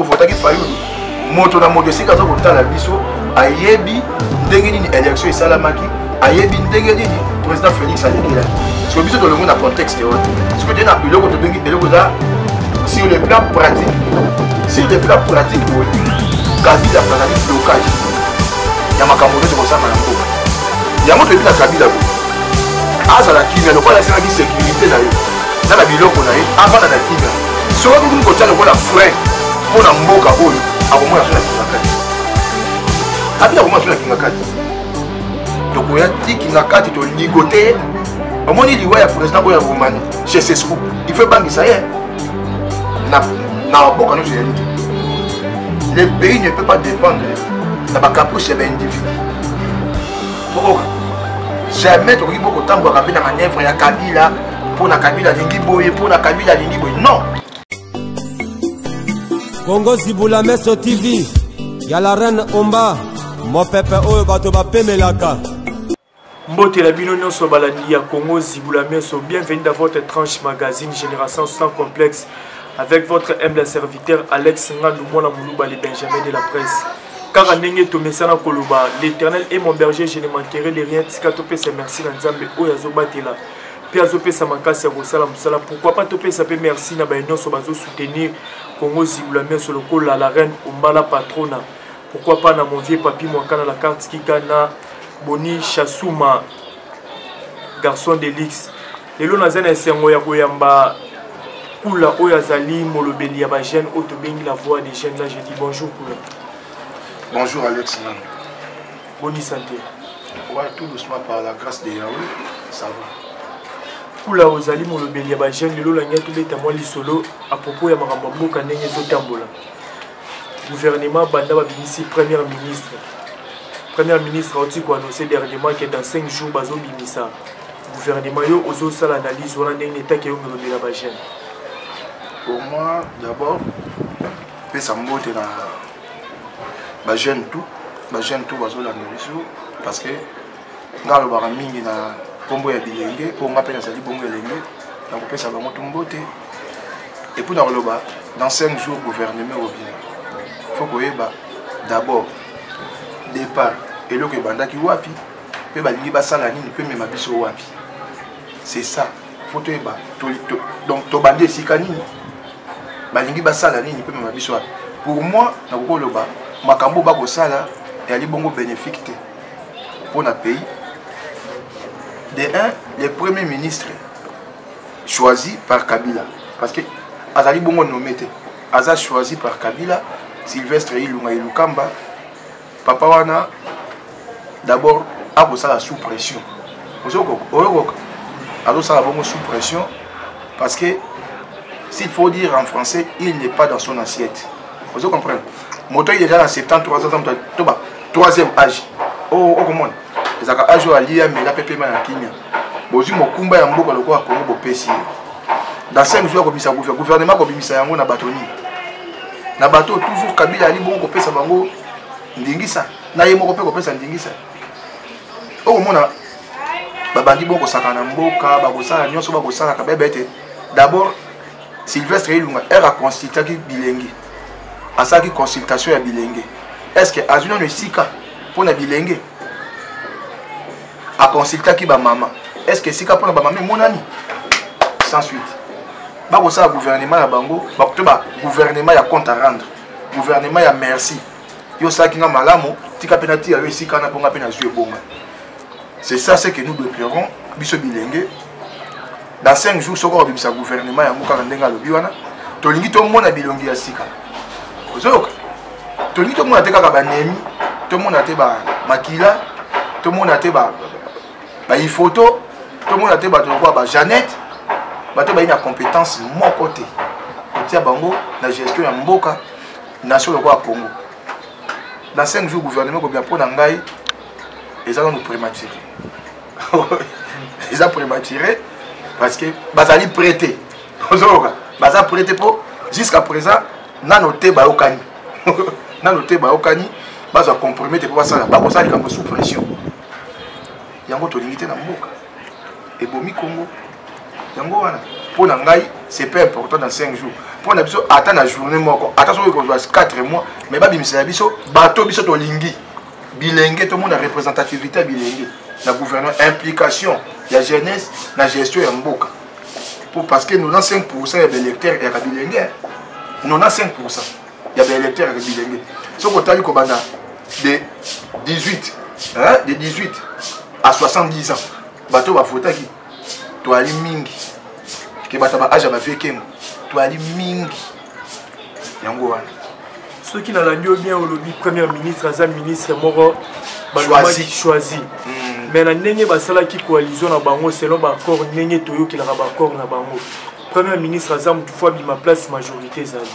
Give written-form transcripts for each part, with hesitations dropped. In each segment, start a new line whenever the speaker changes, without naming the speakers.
votaki Fayulu moto na moto sika zo kotala biso ayebi ndenge nini élection esalamaki ayebi ndenge nini président Félix alekela so biso to le monde na contexte yo ce que tu na biloko to bengi biloko za sur le plan pratique Kabila bazali blocage ya makambo to kosama na mboka yango to bi na Kabila azala kimia lokola asenaki sécurité na yo na biloko na ye avana na kimia so ko kotala lokola frein pour la mboka oyo akomona sona kingakati abina komona sona kingakati tokoya ti kingakati to ligote omoni liwa ya président oyo ya Roumanie chez Sesco il faut bangisa ye na mboka nyonso ya liki le pays ne peut pas dépendre na bakaprice ya baindividu bokoka jamais tokoki bokotamboka mpe na manœuvre ya Kabila mpo na Kabila alingi boye mpo na Kabila alingi boye non.
Congo Zibula Meso TV, y'a la reine Omba, mon pépé oyo bato bapemelaka.
Mbote la bino so balandi ya Congo Zibula Meso, bienvenue dans votre tranche magazine Génération sans complexe avec votre humble serviteur Alex Ngandou Mwana Moulouba les Benjamin de la presse. Car en nenge to mesana koloba, l'Éternel est mon berger, je ne manquerai de rien. Tika topé c'est merci na Nzambe oyo azobatela. Pourquoi pas toper ça peut merci na baino so bazo soutenir Congo Zibula Meso le col la reine Ombala patrona. Pourquoi pas na mon vieux papi Mwankana la carte qui kana Boni Chasuma garçon de l'X. Les lots nazana esengo ya koyamba kula oyazali molobeli ya ba jeune auto bengi la voix des jeunes là je dis bonjour kula.
Bonjour Alex Nan.
Bonne santé.
Ouais, tout doucement par la grâce de Yahweh, ça va.
Kula ozali molobeli ya ba jeune lelo la nyatu beta moi lisolo à propos ya makambo mboka ndenge zotambola. Gouvernement banda babimisi premier ministre oti ko annoncer dernièrement que dans 5 jours bazo bimisa. Gouvernement yo ozo sala analyse wana ndenge etake yo molobeli ya ba jeune.
Pour moi d'abord pesa mbote na ba jeune tout bazo la analyse parce que ngalo ba mingi na Pombo ya bilenge, pour m'appeler à Bongo Lenge, dans le pays ça va monter mbote. Et puis dans le bas, dans 5 jours, gouvernement au bien. Il faut que d'abord, départ, et le que banda qui wapi, peut balingi basala ni peut même abiso wapi. C'est ça. Faut que donc to bandé sikani, balingi basala ni peut même abiso wapi. Pour moi, dans le bas, makambo ba ko sala et ali bongo bénéfique pour notre pays. De un, le premier ministre choisi par Kabila. Parce que Azali Bongo nommé, Aza choisi par Kabila, Sylvestre Ilunga Ilukamba, Papa Wana, d'abord, a la sous pression. A sous pression parce que, s'il faut dire en français, il n'est pas dans son assiette. Vous comprenez? Moto est déjà à 73 ans, troisième âge. Oh, comment? Ezaka ajo alia mais la pepe na Kenya. Bozi mokumba ya mboka lokwa Congo bopesi. Dans 5 jours komisa gouvernement komisa yango na batoni. Na bateau toujours Kabila ali bongo kopesa bango ndingisa. Na ye moko pe kopesa ndingisa. O mona babandi bongo sakana mboka bakosala nyonso bakosala kabebete. D'abord Sylvestre Ilunga era consultaki bilengi. Asaki consultation ya bilengi. Est-ce que azuna no sika pona bilengi? A consulter qui ba maman. Est-ce que si kapona ba maman monani? Sans suite. Ba ko ça gouvernement ya bango, ba ko ba gouvernement ya compte à rendre. Gouvernement ya merci. Yo ça qui nga malamu, tika penalty ya si kana ponga pena jouer bonga. C'est ça ce que nous déplorons biso bilenge. Dans 5 jours soko bimisa gouvernement ya muka ndenga lobi wana. To lingi to mona bilongi ya sika. Ozoka. To lingi to mona te kaka ba nemi, to mona te ba makila, to mona te ba il photo, tout le monde a été battu par Jeannette, battu par une compétence mon côté. Il y a bango la gestion de Mboka, nation de Congo. Dans 5 jours, le gouvernement a bien pris l'angaï, ils ont nous prématuré. Ils ont prématuré parce que Bazali prêté. Bazali prêté pour jusqu'à présent, n'a noté Baokani. N'a noté Baokani, Bazali comprometté pour ça, Bazali comme sous pression. Yango to limité na mboka et bomi Congo yango wana pour ngai c'est pas important dans 5 jours pour na biso ata na journée moko ata so ko 4 mois mais ba bimisa biso bato biso to lingi bilenge tout le monde a représentativité bilenge la gouvernement implication la jeunesse la gestion ya mboka pour parce que nous avons 5% ya électeurs ya bilenge nous avons 5% ya électeurs ya bilenge so ko tali ko banda de 18 hein de 18 à 70 ans bato ba votaki to ali mingi ke bata ba âge ba vekengo to ali mingi yango wana
ceux qui n'ont bien au lobby premier ministre Azam ministre moro choisi mais na ndenge basala ki coalition na bango selon ba accord ndenge toyo ki la ba accord na bango premier ministre Azam toutefois bima place majorité zali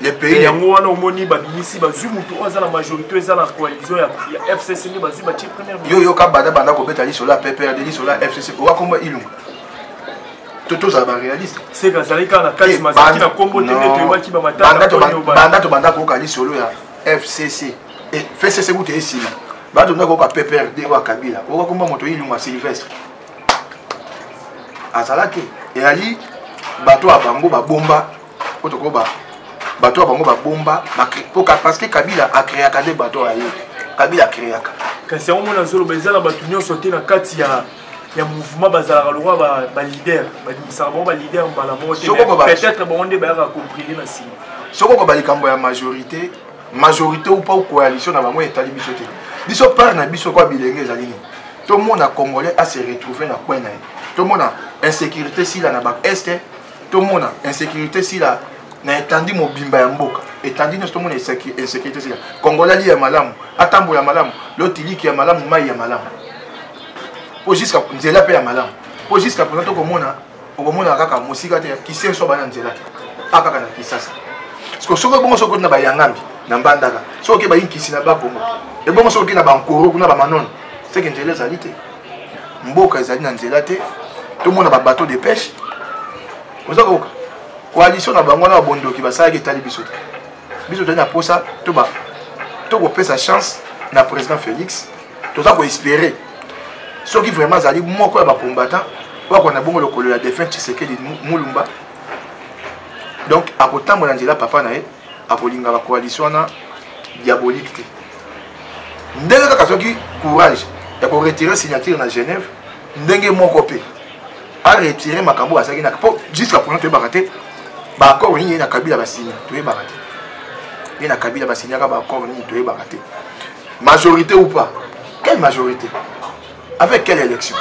les pays
yango wana omoni ba ministre bazui mutu oza la majorité eza na coalition ya FCC ni bazui ba premier ministre
yo ka banda ko beta li sur la PPR de li sur la FCC o komba ilunga tous à réaliste
c'est que ça les cas na kati mazaki na kombo tende to ki ba matata
banda ko kali solo ya FCC et FCC vous t'es sima bando na ko ka PPRD wa Kabila o komba moto ilunga Sylvestre azalaki et ali bato a bango ba bomba otoko ba bato a bango ba bomba parce que Kabila a créé des bateaux ailleurs Kabila a créé
kasi on mona solo bezala bato nyonso te na kati ya mouvement bazala le roi ba leader ba disarbo ba leader mbala moté peut-être bon on ba compris na sima
soko ko balikambo ya majorité ou pas ou coalition na bango etali biso te biso par na biso ko bilenge ezalini tout le monde a congolais a se retrouver na coin na tout le monde a insécurité si la na ba est tout le monde a insécurité si la na etandi mobimba ya mboka etandi tout le monde insécurité si la congolais li ya malamu atambo ya malamu lotiliki ya malamu mai ya malamu pour jusqu'à nzela pe ya malamu pour jusqu'à présent to komona kaka musika te kisenso bana nzela te akaka na kisasa parce que soko bongo soko na bayangambi na mbandaka soko ke ba yinkisi na bakongo e bongo soko ke na bankoro kuna ba manon c'est que nzela ezali te mboka ezali na nzela te to mona ba bateau de pêche ozako coalition na bango na bondoki basala ke tali biso te na posa to ko pesa chance na président Félix to za ko espérer ceux qui vraiment zali moko ya ba combattant wa ko na bongo lokolo ya défunt Tshisekedi Mulumba donc à côté mon nzela papa na ye akolinga ba coalition na diabolique te ndenge kaka soki courage ya ko retirer signature na Genève ndenge moko pe a retirer makambo asaki na jusqu'à présent to bakate ba accord ni na Kabila ba signer to bakate ni na Kabila ba signer ka ba accord ni to bakate majorité ou pas quelle majorité avec quelle élection?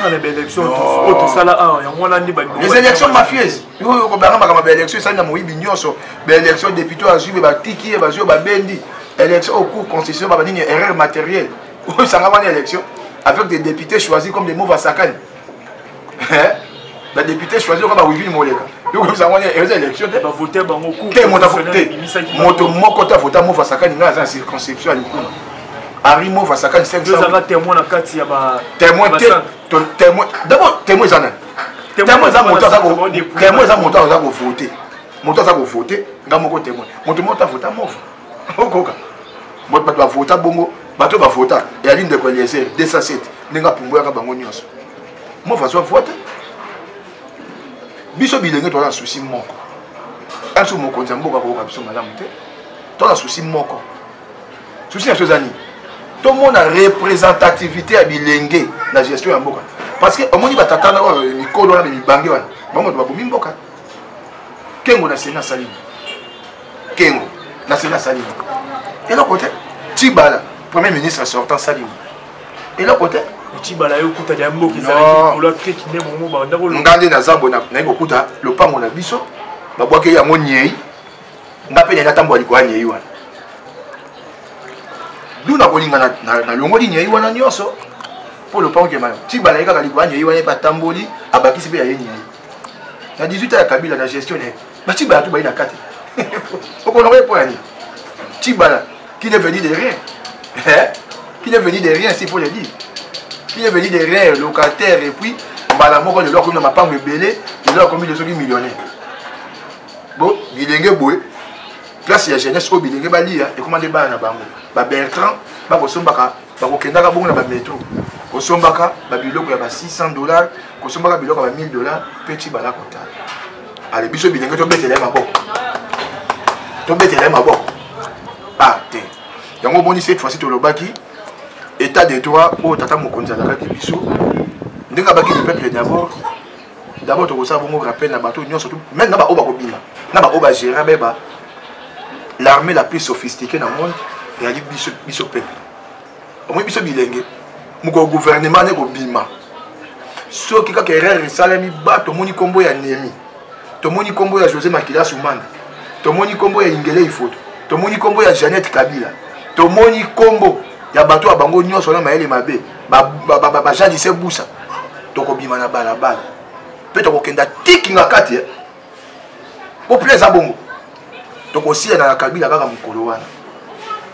Les
élections mafieuses. Élections, ça n'a pas eu élections députés à suivre, tiki, bendi. Élections au cours constitutionnel, une erreur matérielle. Ça n'a pas eu élection avec des députés choisis comme des mauvais sacanes. Les députés choisis comme Wivine Moleka. Vous avez une élection. Vous avez voté dans mon cours. Vous avez voté dans circonscription. Arimo va sakani 500
témoin na kati ya ba
témoin d'abord témoin zana témoin za moto za ko témoin za moto za ko voter moto za ko voter ngamoko témoin moto mota vota mova okoka moto ba vota bongo bato ba vota ya ligne de coalition 207 ninga pumbo ya bango nyonso mova so voter biso bilenge to na souci moko aso moko nzamboka ko ka biso malamu te to na souci moko souci ya sozani tout le monde a représentativité à bilenge la gestion ya mboka parce que au monde batata na mikolo na mibange wana bango to babomi mboka kengo na sena salini kengo na sena salini et l'autre côté Tibala premier ministre sortant salini et l'autre côté
Tibala yo kuta ya mboka ezali pour la keki ne momo ba ndako
ngande na zabo na ko kuta le pango na biso babwake yango nyei ngape na tambo aliko nyei wana nous n'avons pas na longo ligne yi wana nyonso pour le pango kema Tibala kaka likwa nyei wana pa tamboli abakisi pe ya nyei na 18 ya Kabila na gestionnaire ba Tibala to ba ina kati oko no pour ani Tibala qui n'est venu de rien qui n'est venu de rien s'il faut le dire qui n'est venu de rien locataire et puis mbala moko de leur comme na mapango ebele de leur comme de soki millionnaire bon bilenge boy place ya jeunesse ko bilenge balia et comment débat na bango ba Bertrand ba ko sombaka ba ko kendaka bongo na ba métro ko sombaka ba biloko ya ba $600 ko sombaka biloko ya $1000 petit bala kota allez biso bilenge to betele maboko to betele maboko ah te yango boni cette fois-ci to lobaki état de droit au tata mokonzi alakaki biso ndenga baki le peuple d'abord to kosa bongo rappel na bato nyonso même na ba oba kobima na ba oba gérer beba l'armée la plus sophistiquée dans le monde et ali biso peuple au moins biso bilenge moko gouvernement ne ko bima soki kaka erreur esalemi ba tomoni kombo ya Nemi, tomoni kombo ya José Makila Soumanda, tomoni kombo ya Ingele Ifoto, tomoni kombo ya Jeannette Kabila, tomoni kombo ya bato ya bango nyonso na mayele mabe ba jadise busa tokobima na balabala pe tokokenda tikinga kati po plaisir bongo tokosia na Kabila kaka mukolo wana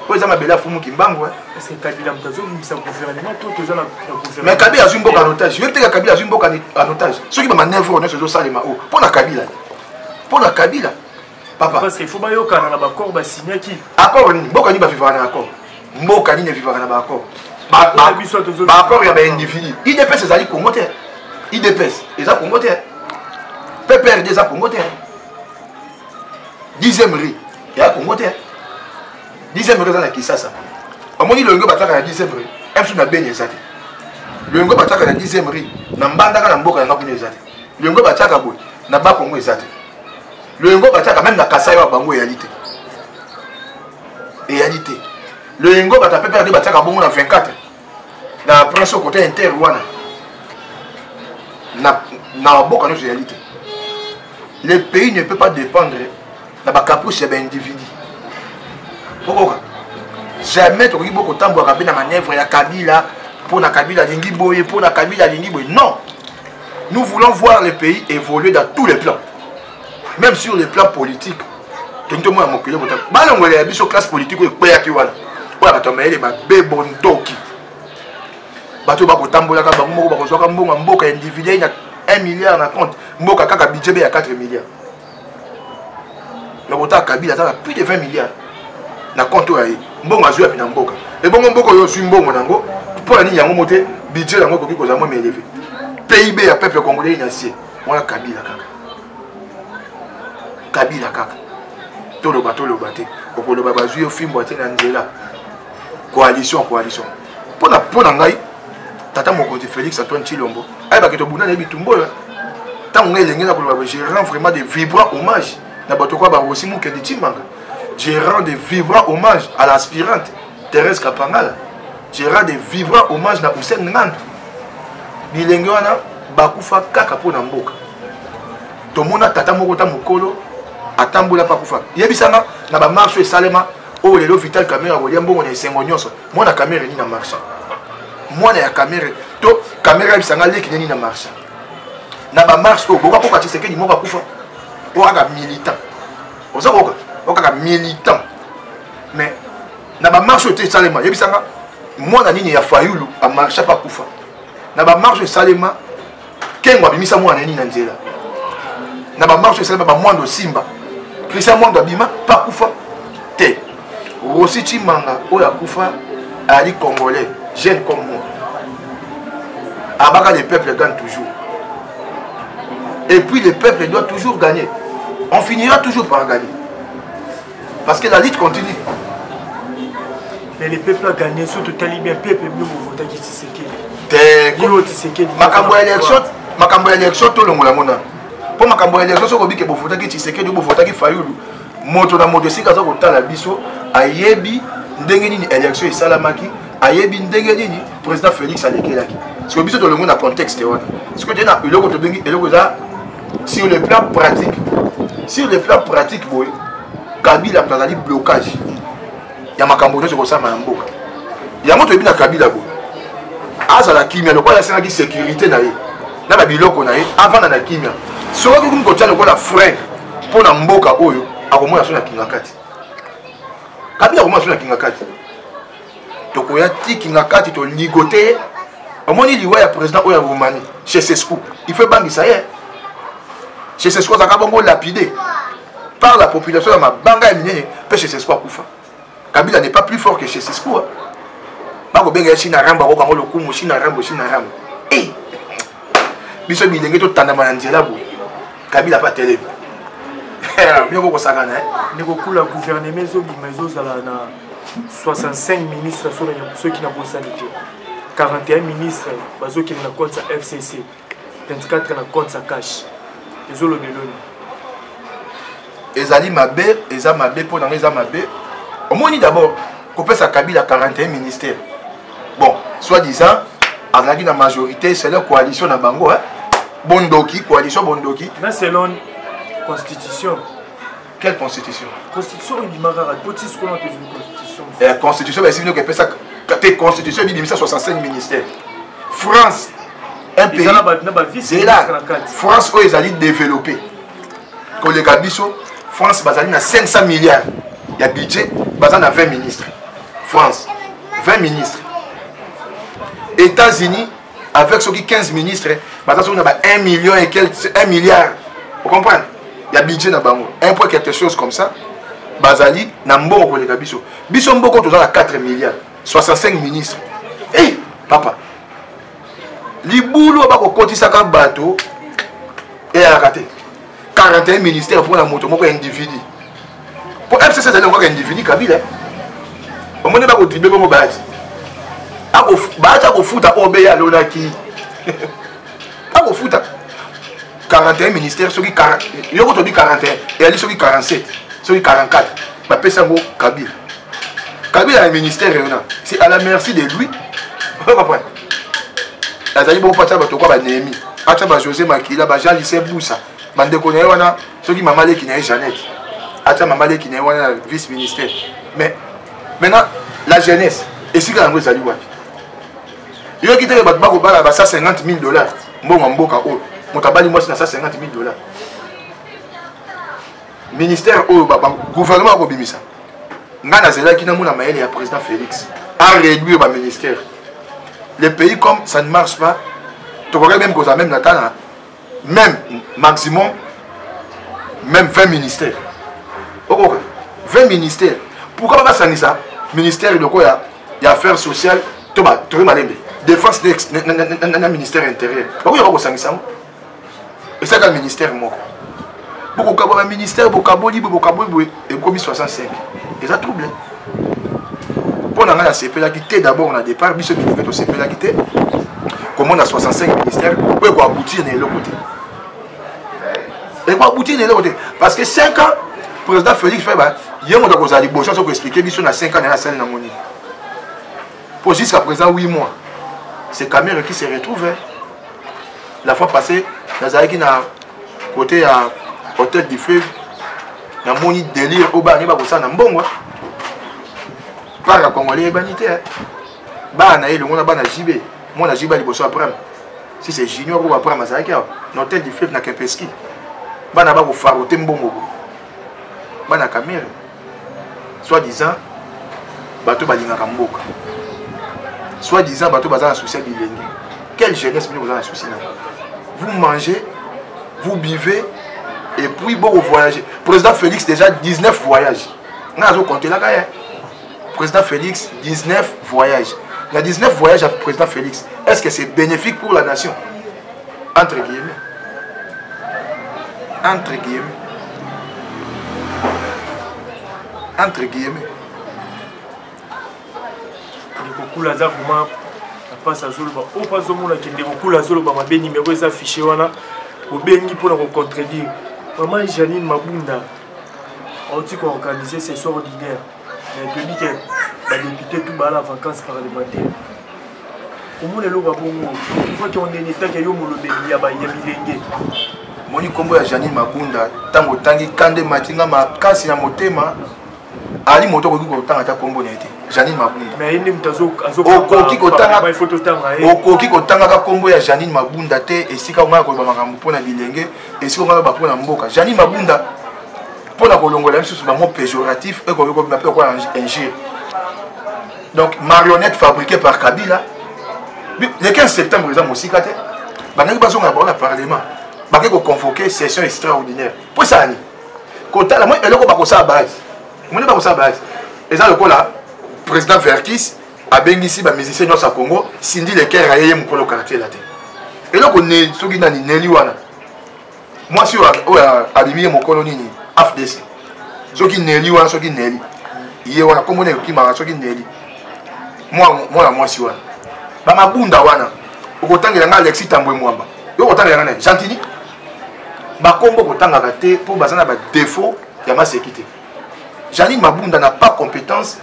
po eza mabela fumu kimbango
est-ce que Kabila mtazo misa gouvernement tout toza na gouvernement
mais Kabila azwi mboka en otage yo teka Kabila azwi mboka en otage soki ba manœuvre on se salema o pona Kabila papa
parce qu'il faut ba yokana na ba accord ba signer ki
accord ni mboka ni ba vivre na accord mboka ni ne vivre na ba accord ba accord ya ba individu IDPS ezali Congo te IDPS eza Congo te PPRD eza Congo te 10e ri ya Congo te 10e ri za na Kisasa amoni longo bataka na 10e ri emsu na benye zate longo bataka na 10e ri na mbandaka na mboka na kuna ezate longo bataka boy na ba Congo ezate longo bataka même na Kasai wa bango réalité longo bataka PPRD bataka bongo na 24 na prince au côté inter wana na boka no réalité. Le pays ne peut pas dépendre de la caprice de l'individu. Pourquoi? Jamais tu as beaucoup de temps pour la manœuvre ya Kabila pour la Kabila Lingiboye pour la Kabila Lingiboye. Non. Nous voulons voir le pays évoluer dans tous les plans. Même sur le plan politique. Tu ne m'as pas dit que tu as classe politique ou tu as dit que tu as dit bato ba kotambola ka bango moko ba kozwaka mbongo mboka individuel na 1 milliard na compte mboka kaka budget ya 4 milliards na kota Kabila ta plus de 20 milliards na compte ya mbongo azwa pina mboka e bongo mboko yo sui mbongo nango pour ani yango moté budget yango koki koza mo élevé PIB ya peuple congolais inacier wana Kabila kaka to lo baté okoloba bazui ofimbo te na nzela coalition pona ngai tata mokonzi Félix Antoine Tshilombo ay ba keto buna na bitumbo tant ngai lengi na koloba je rends vraiment de vibrants hommages na bato kwa ba aussi muke de Timanga je rends de vibrants hommages à l'aspirante Thérèse Kapangala je rends de vibrants hommages na Hussein Nganda bilengi wana bakufa kaka pona mboka tomona tata moko ta mokolo atambola pa kufa yebisanga na ba marche esalema o lelo Vital Caméra ko liambo na esengo nyonso mona caméra ni na marche mwana ya caméra to caméra bisanga leki ni na marche na ba marche o boka ko Tshisekedi moka kufa o aka militant oka militant mais na ba marche te salema yebisanga mwana nini ya Fayulu a marche pa kufa na ba marche salema kengo abimisa mwana nini na nzela na ba marche salema ba mwando Simba Christian Mwando abima pa kufa te Rossi Tshimanga oya kufa ali congolais jeune comme moi abaka le peuple gagne toujours et puis le peuple doit toujours gagner on finira toujours par gagner parce que la lutte continue
mais le peuple a gagné surtout tali bien peuple mieux vous voter qui Tshisekedi makambo ya élection to longola mona po makambo ya élection soko bike bofuta ki Tshisekedi bofuta ki Fayulu moto na moto sika za kotala biso ayebi ndenge nini élection esalamaki ayebi ndenge nini président Félix alekelaki parce que biso to longo na contexte wana parce que tena iloko to bengi eloko za sur le plan pratique boy Kabila plazali blocage ya makambo nyonso kosama na mboka yango to ebi na Kabila boy azala kimia lokola asengaki sécurité na ye na ba biloko na ye avant na kimia soki kumkotia lokola frein mpona mboka oyo akomona so na kinga kati Kabila akomona so na kinga kati tokoya ti kinga kati to ligote omoni liwa ya président oyo ya Roumanie chez Sescou il faut bangisa ye chez Sescou azaka bongo lapidé par la population ya mabanga ya minene pe chez Sescou akufa Kabila n'est pas plus fort que chez Sescou bako benga ya China ramba ko kango lokumu China rambo biso bilenge to tanda na nzela bo Kabila pa télé
bien beaucoup ça gagne
ndeko kula gouvernement ezobima ezozala na 65 ministres sur ceux qui n'ont pas sanité 41 ministres bazokende na compte ya FCC 24 na compte ya cash ezolobeloni
ezali mabe eza mabe pour dans eza mabe omoni d'abord kopesa Kabila 41 ministères bon soi-disant azalaki na majorité c'est la coalition na bango bondoki coalition bondoki
mais selon constitution.
Quelle constitution?
Constitution il dit marara petit ce qu'on a une constitution.
La constitution mais si nous que ça constitution il dit 65 ministères. France un pays c'est là France où ils allaient développer. Quand les gabiso France bazali na 500 milliards. Il y a budget bazali na 20 ministres. France 20 ministres. États-Unis avec ceux qui 15 ministres bazali on a 1 million et quelques 1 milliard. Vous comprenez? Il y a budget dans bango. Un point quelque chose comme ça. Bazali na mboko pour les gabiso. Biso mboko tous à 4 milliards. 65 ministres. Hey papa. Li boulot ba ko kotisa ka bateau et a raté. 41 ministères pour la moto moko individu. Pour FCC c'est encore individu Kabila. Au moins ba ko dribler bongo baati. Ako baati ako futa obeya lonaki. Ako futa 41 ministères, ceux qui 40, il y a aujourd'hui 41, et ceux qui 47, ceux qui 44, bah Pessango Kabila. Kabila a un ministère, c'est à la merci de lui. Vous comprenez? La Zali Bon Pata Batoko Némi, Ataba José Makila, Baja Lycée Boussa, Bandekone Wana, ceux qui m'a malé qui n'est Jeannette, Ataba Malé qui n'est Wana vice-ministère. Mais maintenant, la jeunesse, et si quand on Zali Wapi, il y a quitté le Batbako Bala, ça $50 000. Bon, on boka haut. Mon tabac, moi, c'est $50 000. Ministère, gouvernement, a bimisa. Ngana Zela qui n'a pas maïli à président Félix a réduit le ministère. Les pays comme ça ne marche pas, tu vois même qu'on a même Nathan, même maximum, même 20 ministères. 20 ministères. Pourquoi pas ça ça? Ministère de quoi? Il y a affaires sociales, tu vas défense, ministère intérieur. Pourquoi il y a pas ça? Et ça, c'est le ministère. Beaucoup de ministères, beaucoup et comme 65. Et ça trouble. Pour la CP, d'abord, on a départ, mais ce ministère de CP, comme on a 65 ministères, on peut aboutir de l'autre côté. Et quoi aboutir de l'autre côté? Parce que 5 ans, le président Félix fait, il y a un moment où on a expliqué, il y a 5 ans dans la salle. Pour jusqu'à présent, 8 mois. C'est Caméra qui se retrouve. La fois passée, Nazaré na côté à hôtel du fleuve, na moni délire au bas, ni ça na mbongo. Par la Congolais banité. Ba na le mona ba na JB. Moi na JB liboso après. Si c'est junior ou après Nazaré, l'hôtel du fleuve na Kempeski. Ba na ba ko faroter mbongo. Ba na Caméra. Soit disant bateau balinga kamboka. Soit disant bateau bazana souci bilingue. Quelle jeunesse vous avez un souci là? Vous mangez, vous buvez, et puis vous voyagez. Président Félix, déjà 19 voyages. On a compté là, président Félix, 19 voyages. Il y a 19 voyages avec le président Félix. Est-ce que c'est bénéfique pour la nation? Entre guillemets. Entre guillemets. Entre guillemets.
Beaucoup Lazare, passe à Zoloba. Au pas au monde qui est beaucoup la Zoloba, ma bien numéro est affiché. Au béni pour le contredire. Maman Janine Mabunda, on dit qu'on organisait ces soirs ordinaires. Mais depuis que les députés tout bas la vacances parlementaires. Comment les lois bon une fois qu'on est en état qu'il y a le béni, il y a milenge.
Moni combo ya Janine Mabunda, tango tangi kande matinga makasi na motema. Ali moto ko kotanga ta combo nete. Janine Mabunda.
Mais il mtazo
okoki kotanga ka kombo ya Janine Mabunda te esika onga ko ba makambo pona bilenge esika onga ba pona mboka. Janine Mabunda pona ko longola msusu ba mo péjoratif et ko m'appelle quoi injure. Donc marionnette fabriquée par Kabila. Le 15 septembre ils ont aussi katé. Ba ngi bazo ngaba na parlement. Ba ko convoquer session extraordinaire. Pour ça ni. Kota la moi eloko ba ko sa base. Moi ba ko sa base. Et ça le ko là président Verkis a bien ici les musiciens au Congo, Cindy le cœur a eu mon quartier là. Et là on est ceux qui n'ont ni wana. Moi si on a admis mon colonie AFDC soki neli wana soki neli ye wana komona ekimaka soki neli mwana mwasi wana bamabunda wana okotangela nga Alexis Tambwe Mwamba yo okotangela nga Gentili bakombo kotangaka te mpo baza na badéfaut ya masekite. Janine Mabunda n'a pas compétence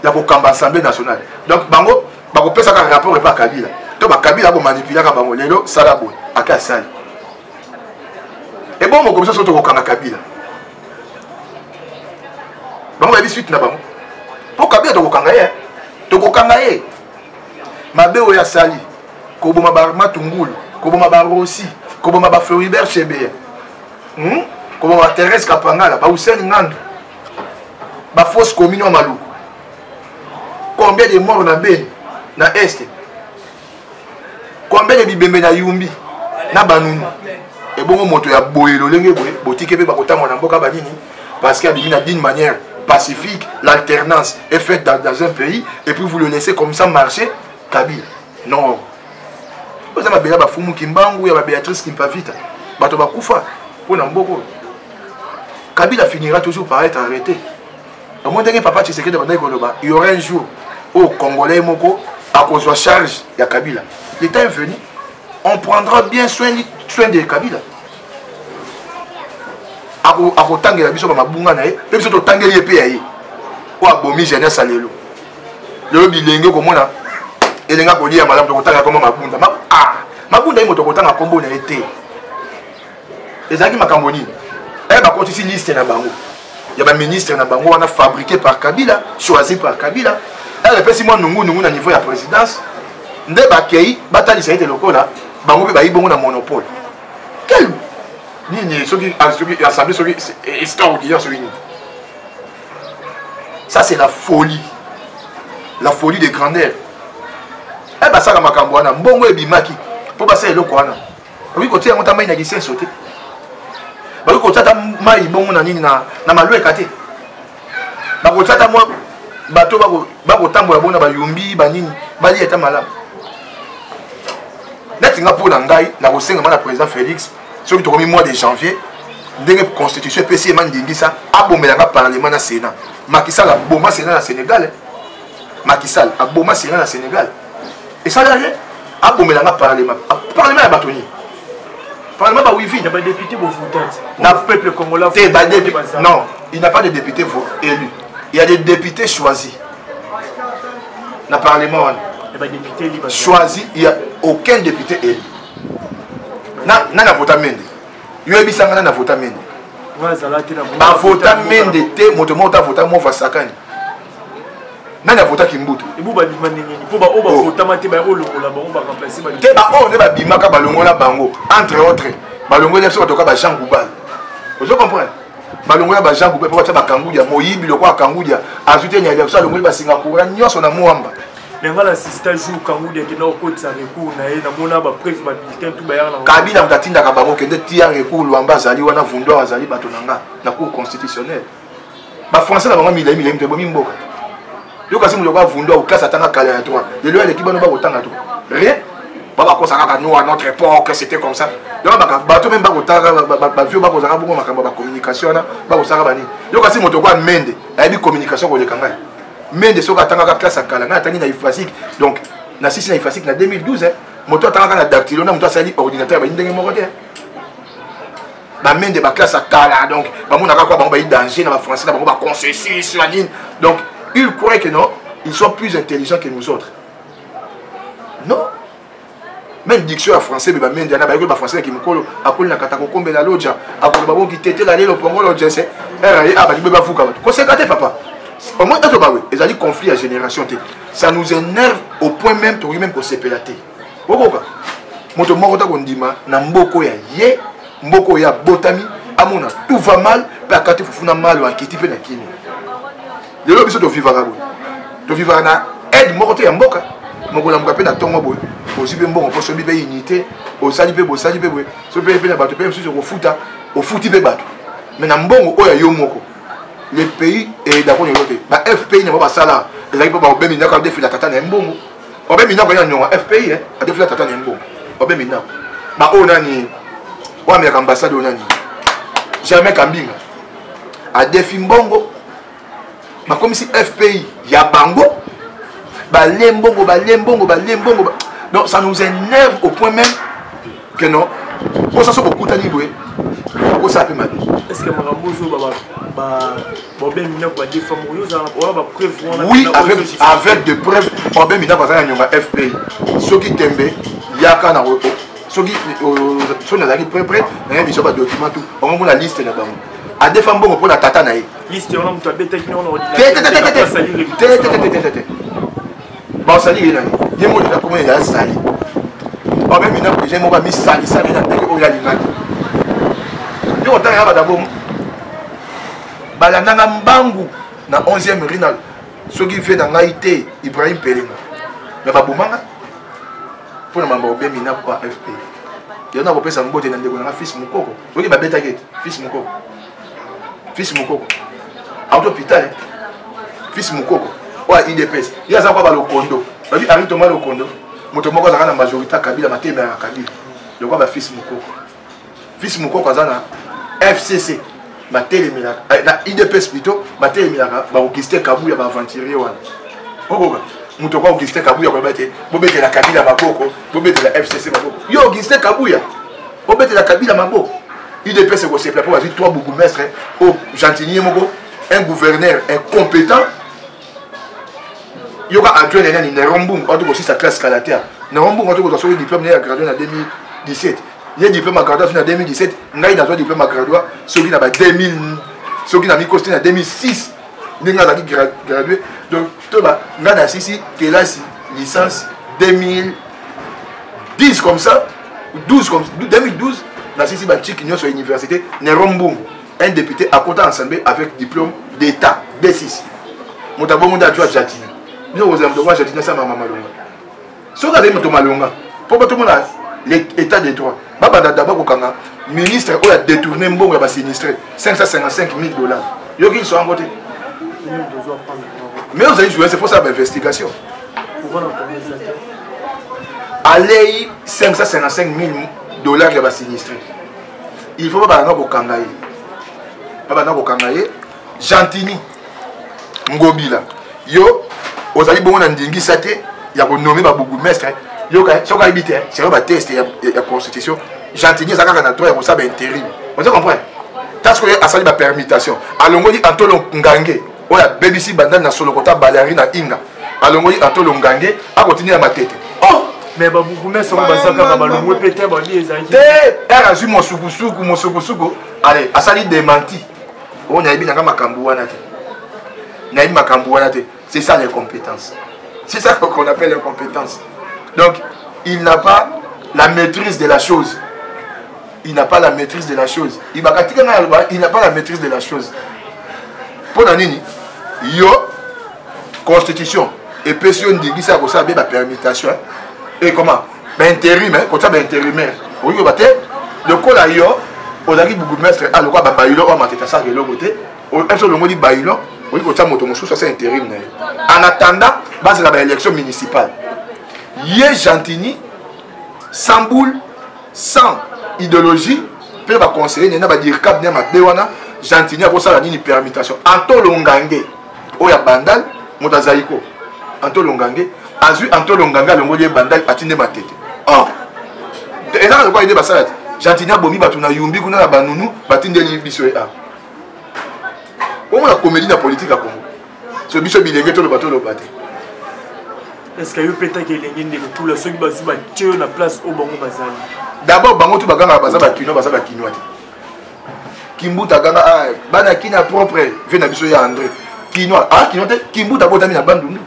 ya kokamba Assemblée nationale. Donc bango bakopesa ka rapport epa Kabila. To ba Kabila ko manipuler ka bango lelo sala boy aka sali. Et bon mo komisa soto kokanga Kabila. Bango ba suite na bango. Po Kabila to kokanga ye. To kokanga ye. Mabe o ya sali. Ko boma ba Matungulu, ko boma ba Rossi, ko boma ba Floribert Chebeya. Ko boma Thérèse Kapangala, ba Hussein Ngandu. Ba fausse commune en Malou. Combien de morts na Beni, na Est? Combien de bibembe na Yumbi, na Banunu? Et bon, moto ya boyelo lenge boye, botike pe bakota mona mboka banini, parce qu'il y a d'une manière pacifique, l'alternance est faite dans un pays, et puis vous le laissez comme ça marcher, Kabila. Non. Vous avez bien Bafumu Kimbangu, il y a Béatrice Kimpavita, Bato Bakoufa, pour Namboko. Kabila finira toujours par être arrêté. Au moins, papa Tshisekedi il y aura un jour où Congolais Moko à cause de charge de Kabila. L'État est venu, on prendra bien soin de Kabila. À Rotangue, la biso Mabunga, même si on tangue les pays, ou à Bomi jeunesse à l'élo. Le bilingue comme on a, et les gars pour dire à madame de Rotangue comme Mabunda. Mabunda est mon Rotangue à Combo n'a été. Les amis Macamboni, elle va continuer liste na bango. Il y a un ministre na bango on a fabriqué par Kabila, choisi par Kabila. Elle répète si moi nous na niveau de la présidence. Ndé bakei batali ça été local là, bango pe bayi bongo na monopole. Quel ni soki assemblée soki extraordinaire soki. Ça c'est la folie. La folie de grandeur. Eh ba sala makambo wana mbongo ebimaki. Po ba sala eloko wana. Oui côté on ta mai na gisé sauter. Ba ko tata mai bongo na nini na malu ekate. Ba ko tata moi bato ba ko tambola bona ba yumbi ba nini ba li eta malamu. Netinga pour ngai na kosenga na président Félix soki to komi mois de janvier ndenge constitution PC mandingisa abomelanga parlement na Sénat. Macky Sall aboma Sénat na Sénégal. Macky Sall aboma Sénat na Sénégal. Et ça là abomelanga parlement. Parlement ya batoni. Parlement ba wifi
na ba député bo votant. Na peuple congolais.
Non, il n'a pas de députés élus. Il y a des députés choisis. Dans le Parlement, choisi, il n'y a aucun député élu. Nana vota mende. Yoebi sanga nana vota mende. Ba vota mende te motomota vota mo vasakani. Nana vota kimbutu.
Ibu ba bimani po ba o ba vota mate ba o longola ba on ba remplacer ba.
Te ba o ne ba bimaka ba longola bango entre autres. Ba longola so toka ba Jean Goubal. Vous comprenez? Balongola ba Jean Goubal pour ta ba kangudia moyibi lokwa kangudia azute nya ya so longola ba Singapour nyoso na muamba.
Nengala assistant jour kangudia ke na okoti sa recours na ye na mona ba préf ba bulletin tout ba ya na.
Kabila mtatinda ka bango kende tia recours lwamba azali wana vundo azali bato nanga na cour constitutionnelle. Ba français na bango milai te bomi mboka. Yo kasi mu lokwa vundo au classe atanga kala ya toi. De loi l'équipe no ba kotanga to. Rien. Baba ko saka nous à notre époque c'était comme ça. Donc bato même ba kotanga ba vieux ba ko saka bongo makambo ba communication na ba ko saka bani. Yo kasi moto kwa mende, ayebi communication ko le kanga. Mende soka tanga ka classe akala na tangi na ifasique. Donc na sisi na ifasique na 2012 moto tanga na dactylo na moto sali ordinateur ba ndenge moko te. Ba mende ba classe akala donc ba mona ka kwa ba danger na ba français na ba consensus la ligne. Donc ils croient que non, ils sont plus intelligents que nous autres. Non. Même diction à français, mais même Diana Bayo, français qui me colle à Colina Katakombe la Lodja, à Colbabo qui t'était là, le Pongo, je sais, conséquenté, papa. Au moins, ils ont dit conflit à génération. Ça nous énerve au point même, tu même qu'on s'est pélaté. Pourquoi? Moto Morota Gondima, Namboko ya ye, Mboko ya Botami, Amona, tout va mal, Pakate Fufuna mal ou un kiti na kimi. Les lobbies sont de vivre à vous. De vivre à aide Morote ya Mboka. Mokola Mkape na Tongo Boy. Aussi bien bon, on peut se faire unité, au salipe, au salipe, se faire bien battre, même si au foot, au foot, il peut battre. Mais dans bon, il y a Yomoko. Les pays et d'accord, il y a l'autre. FPI n'est pas ça là. Les amis, on peut bien d'accord, défiler la tata n'est bon. On peut bien d'accord, FPI, à défiler la tata n'est bon. On peut bien d'accord. On a ni, on a mis l'ambassade, on a ni. Jamais Kambinga. à défi mbongo comme si FPI ya bango balembongo donc ça nous énerve au point même que non on s'en sort beaucoup tani doué on ça peut mal
est-ce que Marambozo
oui avec de preuves on ben mina bazana nyonga FPI soki tembe yaka na soki sona zaki près na biso ba document tout on mona liste na bango à défendre bon pour la tata na
liste on a mutu abeta kino on
bon sali ina ye mo la comment il a sali on même mina que j'ai mo ba mi sali na ndenge o ya lingaki yo otanga ba d'abord balandanga mbangu na 11e rinal soki fait na ngaité Ibrahim Pelenga mais ba bomanga pour na mambo be mina kwa FP yo na kopesa mbote na ndeko na fils mukoko oki ba beta gate fils mukoko auto hôpital fils mukoko wa IDPS ya za kwa ba lokondo babi ari toma lokondo moto moko za na majorité kabila mateme ya kabila yo kwa ba fils mukoko azana FCC matele milaka na IDPS plutôt matele milaka ba Augustin Kabuya ba aventurier wana okoka moto kwa Augustin Kabuya kwa bete bobete la kabila maboko bobete la FCC maboko yo Augustin Kabuya bobete la kabila maboko IDPS ko se plaît pour avoir 3 bourgmestres au Gentilly moko un gouverneur incompétent yoka adjoint nani Nerombung auto aussi sa classe Kalatea Nerombung auto ko so diplôme né gradué en 2017 il y a diplôme à graduation en 2017 ngai na diplôme à graduation soki na ba 2000 soki na mi costé en 2006 ninga zaki gradué donc to ba ngana sisi kelasi licence 2010 comme ça 12 comme 2012 na sisi ba chiki nyo sur université Nerombung un député à côté ensemble avec diplôme d'état B6 motabo monde a joué Jatini nous aux hommes de moi Jatini ça maman malonga so ka moto malonga pour tout le monde l'état de droit baba d'abord kokanga ministre o a détourné mbongo ya ba sinistré $555 000 yo qui sont en côté mais vous avez joué c'est pour ça investigation allez $555 000 ya ba sinistré il faut pas na kokangaye Gentilly ngobila yo ozali bongo na ndingisa te ya ko nommer ba bourgmestre yo ka soka ibite c'est ba test ya constitution Gentilly ça ka na droit ya ça ba intérim on se comprend parce que asali ba permutation alongoli Antolo Ngange oya BBC bandana na solo kota ballerina inga alongoli Antolo Ngange a continuer à matete oh
mais ba bourgmestre ba saka ba longwe pété ba li ezali
te era zu mosukusuku allez asali démenti on a bien makambu wana te na makambu wana te c'est ça les compétences c'est ça qu'on appelle les compétences donc il n'a pas la maîtrise de la chose il n'a pas la maîtrise de la chose il n'a pas la maîtrise de la chose pour nini yo constitution et pension ndingisa ko ça ba permutation et comment ben intérim hein comme ça ben intérimaire oui ko baté le kola yo ozaki bourgmestre a lokwa ba bayilo o mateta ça ke lokote o eso longo di bayilo oui ko moto mosusu c'est intérim na en attendant base la élection municipale yé Gentilly sans boule sans idéologie peut ba conseiller na ba dire cap na mabe wana Gentilly a ko sala nini permutation Antolo Ngange o ya bandal motazaiko Antolo Ngange azu Antolo Ngange longo di bandal atinde matete oh et là le quoi il est basala Gentilly bomi batu na yumbi kuna na banunu batindeli biso e a on la comédie na politique à Congo ce biso bilenge to le bateau le baté
est-ce que yo peta ke lenge ndeko tout la soki basu ba tio na place au bango bazali
d'abord bango tu baganga bazaba kino te Kimbuta ganga ah bana kina propre vena biso ya André kinois ah kinois te Kimbuta botami na bandundu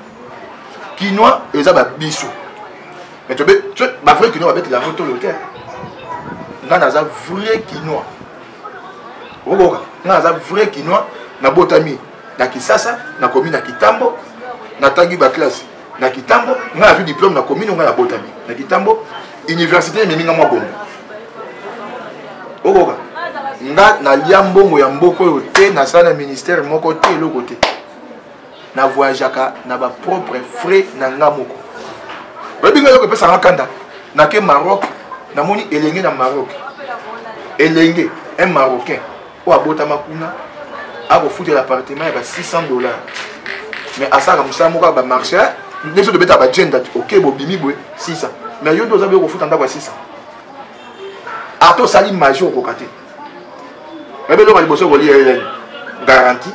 kinois eza ba biso mais tu ba vrai kinois avec la moto l'hôtel ngana za vrai kinois oboka ngana za vrai kinois na botami na Kisasa na commune na Kitambo na tangi ba classe na Kitambo ngana vu diplôme na commune ngana botami na Kitambo université meminga mwa bombo oboka nga na liambongo ya mboko yo te na sana ministère moko te loko te na voyageaka na ba propre frais na nga moko babinga yo ko pesa ngakanda na ke Maroc na moni elenge na Maroc elenge un Marocain o abota makuna foutre l'appartement à $600. Mais à ça, comme ça, moi, je marché. Les autres bêtes à agenda, ok, bon, bimi, 600. Mais yo, deux avons foutre en d'avoir 600. Ato sali major au côté. Mais le mal bosso voli garantie.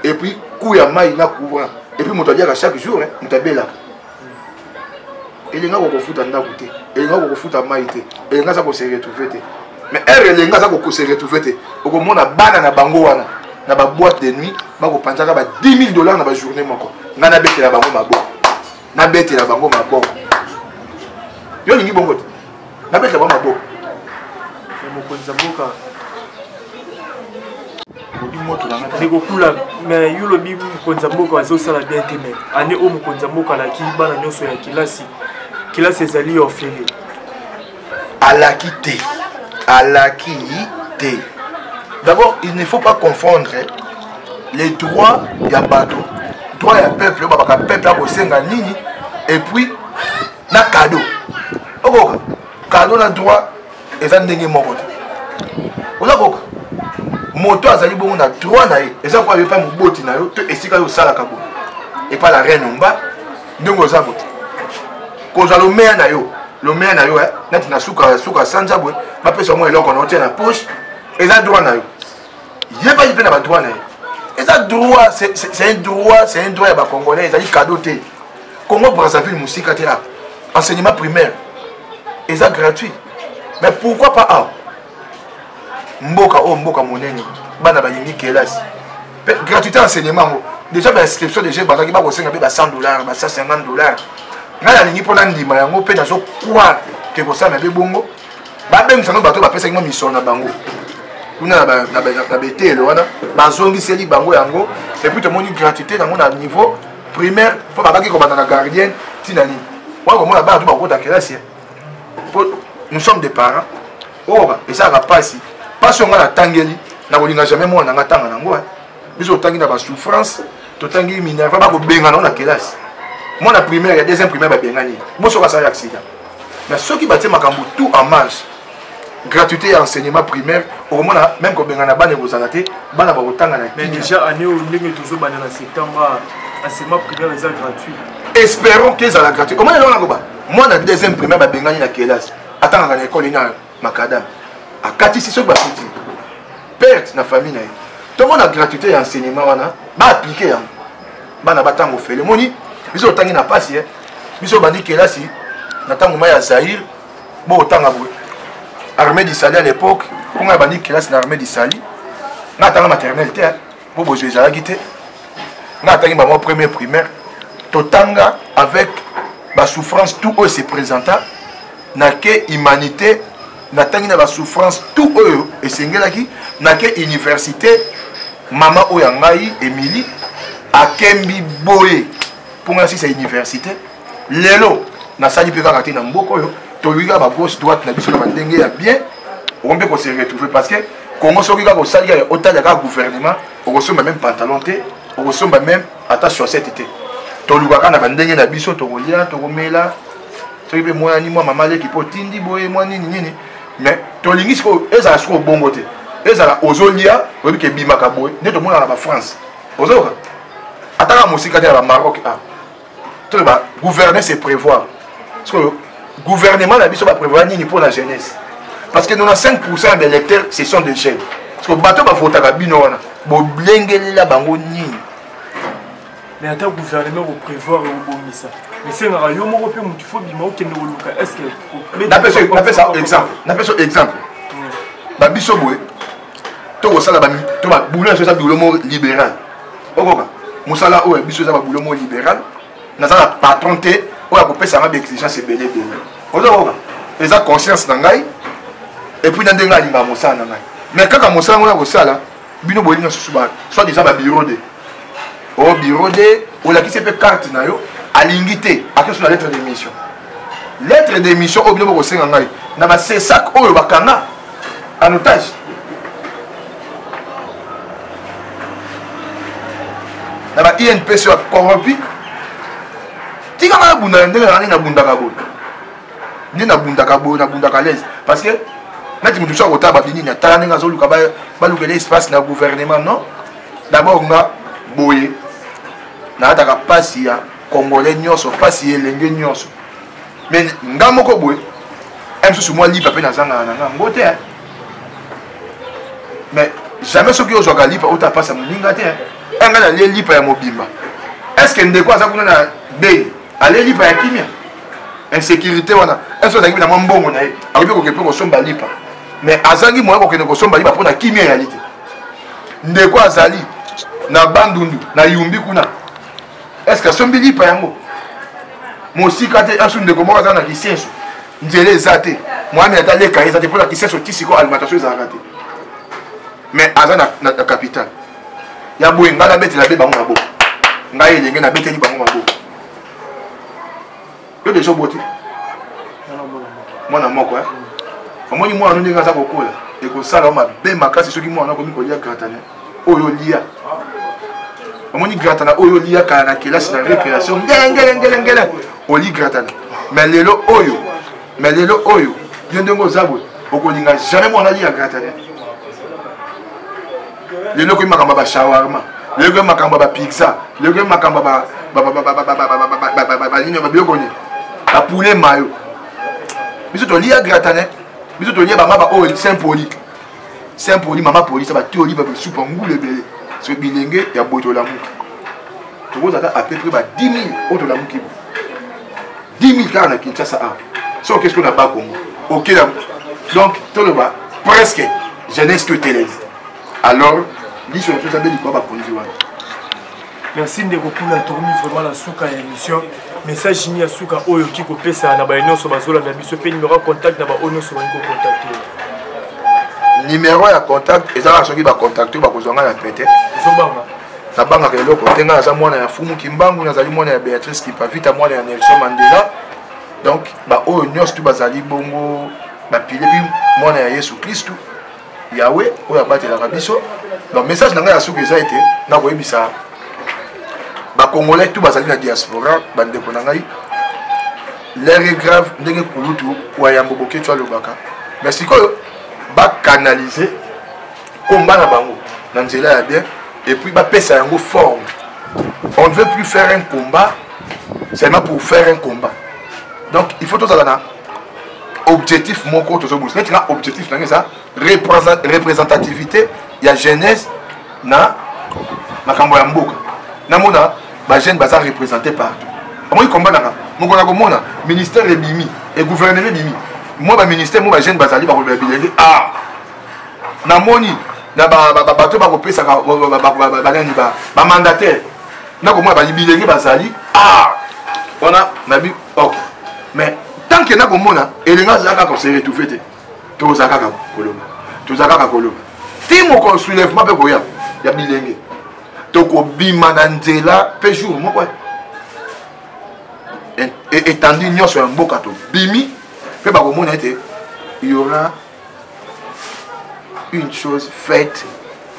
Et puis, couille à maille, na couvrant. Et puis, mon tablier à chaque jour, mon tablier là. Et les gars vont foutre en d'avoir. Et les gars vont foutre à maille. Et les gars vont se retrouver. Mais elle, les gars vont se retrouver. Au moment où on a banane à bango, dans la boîte de nuit, on va penser à $10 000 dans la journée. On a bêté la bango, ma bonne. On a bêté la bango, ma bonne. Yo, il y a bon côté. On a bêté la bango, ma bonne.
Mais yo lobi Konzamboka azosala bien te mais ane o Konzamboka la ki bana nyonso ya kilasi ezali orphelin
alaki te. D'abord, il ne faut pas confondre les droits ya bato, droit ya peuple, babaka peuple a bosenga nini et puis na cadeau. Okoka cadeau na droit eza ndenge moko te. Okoka moto azali bongo na droit na ye eza kwa yepa moboti na yo to esika yo sala kabo et pas la reine omba ndongo za bote koza lo maire na yo nati na suka sanja bwe ba pesa mo eloko na otia na poche eza droit na yo yepa yipe na ba droit na yo eza droit c'est un droit ya ba congolais ezali cadeau te Congo Brazzaville musika te enseignement primaire eza gratuit mais pourquoi pas mboka monene bana balingi kelasi gratuité enseignement déjà l'inscription déjà bazaki ba kosenga pe ba $100 ba $150 ngala lingi pona ndima yango pe nazo croire que ko na be bongo ba beng sango bato ba pesa ngo mission na bango kuna na betelo wana bazongi seli bango yango et puis to moni gratuité nango na niveau primaire po babaki ko bana na gardien tinani wa ko mona ba to ba ko ta kelasi nous sommes des parents et ça va pas ici. Pas sur la tangeli, na kolinga jamais moi na tanga nango. Biso tangi na ba souffrance, to tangi minerva ba ko benga na classe. Moi na primaire, ya deuxième primaire ba bengani. Moi so ka ça accident. Mais ceux qui battent makambo tout en marche. Gratuité et enseignement primaire, au moins même ko benga na bana ko zanate, bana ba ko tanga na.
Mais déjà année au ndenge tozo bana na septembre, enseignement primaire est gratuit.
Espérons que ça la gratuit. Comment on a ba? Moi na deuxième primaire ba bengani na classe. Attends na école ina makadam. À Katisi so bapiti perte na famille na tout le monde a gratuité et enseignement wana ba appliquer bana batango fele moni biso tangi na pasi biso bandi kelasi na tango ma ya Zaïre bo tanga bo armée du Sali à l'époque on a bandi kelasi na armée du Sali na tanga maternelle te bo bo jeza gité na tangi ba mo premier primaire to tanga avec ba souffrance tout eux se présenta na ke humanité natangi na la souffrance tout eux et sengelaki na ke université maman oyangai Emily akembi boye pour nga si c'est université lelo na sali pe kaka te na mboko yo to wiga ba gauche droite na biso na ndenge ya bien on peut se retrouver parce que Congo soki ka ko sali ya autant ya gouvernement on ressemble même pantalon te on ressemble même attache chaussette te to lukaka na ndenge na biso to kolia to komela soki pe moi ni moi maman le ki po tindi boye moi nini mais tolingi siko ezala siko bongo te ezala ozolia obi ke bimaka boye nde to mona na ba France ozoka ataka musika te na Maroc to ba gouverner c'est prévoir parce que gouvernement la biso ba prévoir nini pour la jeunesse parce que 95% des électeurs ce sont des jeunes parce que bato ba votaka bino wana bo blengelela bango nini
mais attends gouvernement vous prévoir ou bonisa mais c'est un yo moko pe mutu fo bima okende oluka est-ce que
na peso exemple ba biso boye to ko sala ba to ba boulot so sa boulot libéral okoka musala o biso za ba boulot libéral na za patron te o ya ko pesa ma exigence belé okoka eza conscience na ngai et puis na ndenga linga musala na ngai mais kaka musala ngona ko sala bino boye na susu ba soit déjà ba bureau de au bureau de ou la qui se fait carte na yo alingité à que sur la lettre d'émission au bureau ko senga ngai na ba c'est sac oyo bakanga en otage na ba INP sur corrompu tika na bunda ndenge na bunda kabo ni na bunda kabo na bunda kalaise parce que nati mutu so kotaba bini na tala nga zo luka ba lukele espace na gouvernement non d'abord nga boye na ataka pasi ya congolais nyonso pasi elenge nyonso mais nga moko boye msusu moi lipa pe na zanga na nga ngote mais jamais soki ozwaka lipa otapasa moninga te nga na lipa ya mobimba est-ce que ndeko aza kuna na bei ale lipa ya kimia insécurité wana est-ce que ozangi na mwa mbongo na ye akoki koke mpe kosomba lipa mais azangi moya kokende kosomba lipa mpona kimia eyali te ndeko azali na bandundu na yumbi kuna est-ce que asombi lipa yango mosika te asu ndeko moko aza na lisenso nzela eza te mwami ata leka eza te mpona lisenso ti siko alimentation ezalaka te mais aza na capital ya boye ngai nabetela be bango maboko ngai elenge nabeteli bango maboko yo deja oboti mwana moko omoni mwana no ndenge aza kokola ekosala mabe makasi soki mwana akomi kolia gratane oyo olia omoni gratana oyo olia kala na kelasi na récréation ngelengele oli gratana mais lelo oyo yo ndenge oza boye okolinga jamais mwana alia gratane lelo koyi makambo ba shawarma lelo koyi makambo ba pizza lelo koyi makambo ba nini ba biloko ni ba poulet mayo biso tolia gratane biso tolia ba maba oyo saint poli mama poli ça ba toli ba soupe ngule belé so bilenge ya boto la muki tokoza à peu près ba 10 000 auto la muki 10 000 car na Kinshasa a so qu'est-ce qu'on a pas Congo OK donc tout le bas presque jeunesse que télèse alors l'issue de tout ça,
merci ndeko kuna tokomi vraiment la suka ya émission message ni ya suka oyo ki kopesa na ba nyonso bazola na biso pe numéro contact na ba onyo so bango contacter
numéro ya contact ezala soki ba contacter ba kozonga na pete
zobanga
na banga ke loko tenga za mwana ya fumu kimbangu na zali mwana ya Beatrice Kipavita mwana ya Nelson Mandela donc ba oyo nyonso tu bazali bongo ba pile bi mwana ya Yesu Kristo Yahweh oyo abatela biso donc message nanga ya suka eza été na koyebisa ba congolais tout bazali na diaspora bandeko na ngai l'air est grave ndenge kulutu wa yamboboke tu alobaka mais sikoyo ba canaliser combat na bango na nzela ya bien et puis ba pesa yango forme on ne veut plus faire un combat seulement pour faire un combat donc il faut tout ça objectif mon compte aux obus c'est un objectif dans ça représentativité il y a jeunesse na makambo ya mboka na mona ba jeune baza représenté partout moi combat na mon ko mona ministère ebimi et gouvernement ebimi moi ba ministère moi ba jeune bazali ba ko bilenge ah na moni na ba bato ba ko pesa ba mandataire na ko moi ba bilenge bazali ah on a nabi ok mais tant que na ko mona elenga zaka ko se retrouver te to zaka ka koloma to zaka ka koloma timo ko soulèvement pe ko ya bilenge to ko bima na nzela pe jour moko étendu nyonso ya mboka to bimi pe ba ko mona ete il y aura une chose faite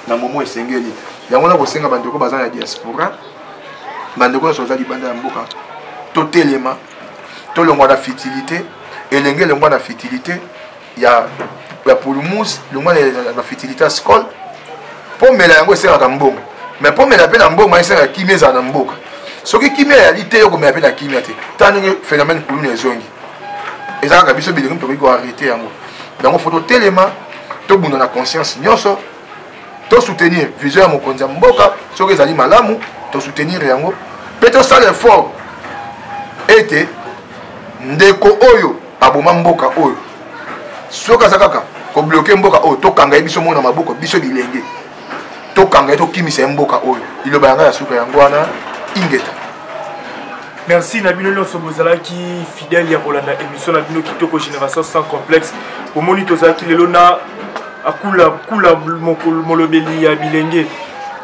na moment esengeli yango na ko senga bandeko bazana ya diaspora bandeko so zali banda ya mboka to telema to longwa na fertilité elenge longwa na fertilité ya pulmus longwa na fertilité à skol po mela yango esengaka mbongo mais po mela pe na mbongo esengaka kimia ezala na mboka soki kimia yali te yo komela pe na kimia te ta ndenge phénomène pulmu ezongi ezalaka biso bilenge tokoki koarrete yango yango fo totelema tobunda na conscience nyonso tosoutenir vision ya mokonzi ya mboka soki ezali malamu tosoutenir yango mpe tosala effort ete ndeko oyo aboma mboka oyo soki aza kaka kobloke mboka oyo tokanga ye biso mona maboko biso bilenge tokanga ye tokimisa ye mboka oyo liloba yanga ya suka yango wana ingeta
merci na bino nyonso bozalaki fidèle ya kolanda émission na bino kitoko génération sans complexe omoni tozalaki lelo na akula molobeli ya bilenge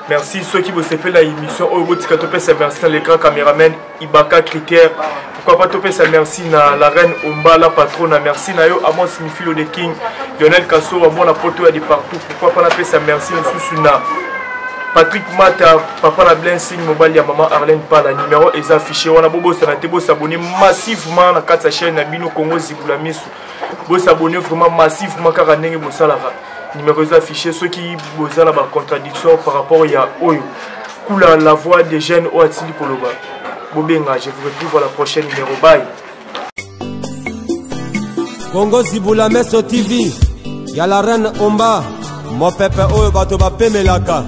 merci ceux qui vous appellent la émission au bout de merci à l'écran caméraman Ibaka Critère pourquoi pas topé merci na la reine Omba la patronne merci na yo Amos Mifilo de King Lionel Kasso à moi la poto de partout pourquoi pas la pesa merci sous na Patrick Mata papa la blessing mobile ya maman Arlène pas la numéro est affiché on a bobo ça na tebo s'abonner massivement na 4 chaîne na bino Congo Zibula Misu vous abonnez vraiment massivement car on est numéro affiché ceux qui vous la contradiction par rapport à Oyo. Coula la voix des jeunes au Atili Koloba. Bobenga, je vous retrouve à la prochaine numéro. Bye.
Congo Zibula Meso TV. Y'a la reine Omba. Mon pépé Oyo Bato Bapemelaka.